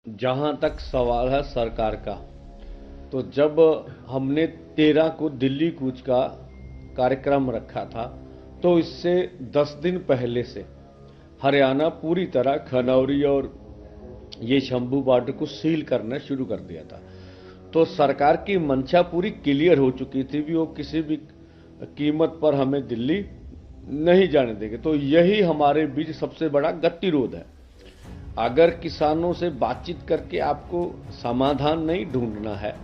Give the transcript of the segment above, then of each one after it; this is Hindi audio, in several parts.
जहां तक सवाल है सरकार का, तो जब हमने 13 को दिल्ली कूच का कार्यक्रम रखा था, तो इससे 10 दिन पहले से हरियाणा पूरी तरह खनौरी और ये शंभू बॉर्डर को सील करना शुरू कर दिया था। तो सरकार की मंशा पूरी क्लियर हो चुकी थी भी वो किसी भी कीमत पर हमें दिल्ली नहीं जाने देंगे। तो यही हमारे बीच सबसे बड़ा गतिरोध है। अगर किसानों से बातचीत करके आपको समाधान नहीं ढूंढना है,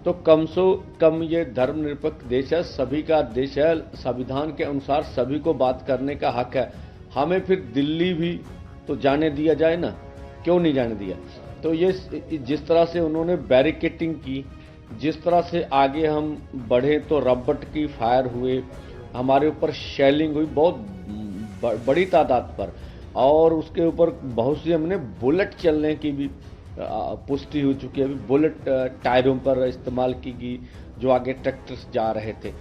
तो कम से कम ये धर्मनिरपेक्ष देश है, सभी का देश है, संविधान के अनुसार सभी को बात करने का हक है। हमें फिर दिल्ली भी तो जाने दिया जाए ना, क्यों नहीं जाने दिया? तो ये जिस तरह से उन्होंने बैरिकेटिंग की, जिस तरह से आगे हम बढ़े तो रबट की फायर हुए, हमारे ऊपर शेलिंग हुई बहुत बड़ी तादाद पर, और उसके ऊपर बहुत सी हमने बुलेट चलने की भी पुष्टि हो चुकी है। अभी बुलेट टायरों पर इस्तेमाल की गई जो आगे ट्रैक्टर्स जा रहे थे।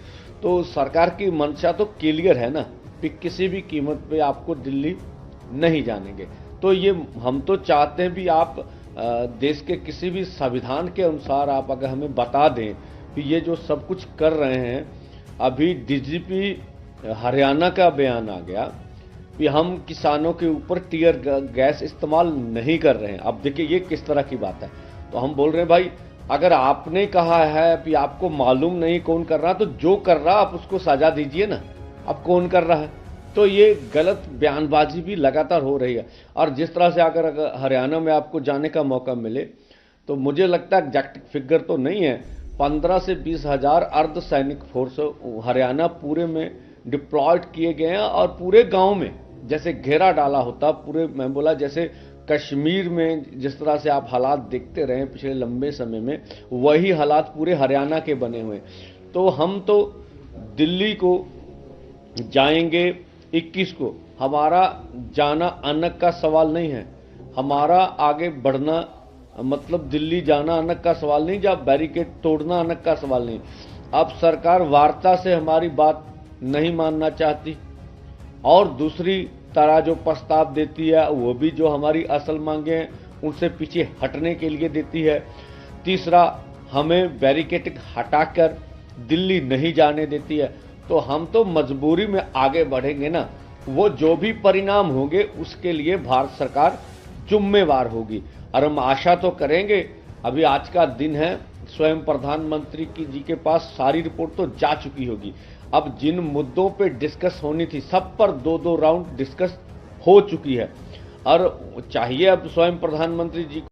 तो सरकार की मंशा तो क्लियर है ना कि किसी भी कीमत पे आपको दिल्ली नहीं जानेंगे। तो ये हम तो चाहते हैं भी आप देश के किसी भी संविधान के अनुसार आप अगर हमें बता दें कि ये जो सब कुछ कर रहे हैं। अभी डीजीपी हरियाणा का बयान आ गया कि हम किसानों के ऊपर टीयर गैस इस्तेमाल नहीं कर रहे हैं। अब देखिए ये किस तरह की बात है। तो हम बोल रहे हैं भाई, अगर आपने कहा है कि आपको मालूम नहीं कौन कर रहा, तो जो कर रहा आप उसको सजा दीजिए ना, अब कौन कर रहा है। तो ये गलत बयानबाजी भी लगातार हो रही है। और जिस तरह से अगर हरियाणा में आपको जाने का मौका मिले, तो मुझे लगता है एग्जैक्ट फिगर तो नहीं है, 15 से 20 हजार अर्धसैनिक फोर्स हरियाणा पूरे में डिप्लॉयड किए गए हैं। और पूरे गांव में जैसे घेरा डाला होता पूरे, मैं बोला जैसे कश्मीर में जिस तरह से आप हालात देखते रहे पिछले लंबे समय में, वही हालात पूरे हरियाणा के बने हुए। तो हम तो दिल्ली को जाएंगे 21 को। हमारा जाना अनक का सवाल नहीं है, हमारा आगे बढ़ना मतलब दिल्ली जाना अनक का सवाल नहीं, जब बैरिकेड तोड़ना अनक का सवाल नहीं। अब सरकार वार्ता से हमारी बात नहीं मानना चाहती, और दूसरी तरह जो प्रस्ताव देती है वो भी जो हमारी असल मांगे हैं उनसे पीछे हटने के लिए देती है। तीसरा, हमें बैरिकेड हटाकर दिल्ली नहीं जाने देती है। तो हम तो मजबूरी में आगे बढ़ेंगे ना, वो जो भी परिणाम होंगे उसके लिए भारत सरकार जिम्मेवार होगी। और हम आशा तो करेंगे, अभी आज का दिन है, स्वयं प्रधानमंत्री जी के पास सारी रिपोर्ट तो जा चुकी होगी। अब जिन मुद्दों पे डिस्कस होनी थी सब पर 2-2 राउंड डिस्कस हो चुकी है। और चाहिए अब स्वयं प्रधानमंत्री जी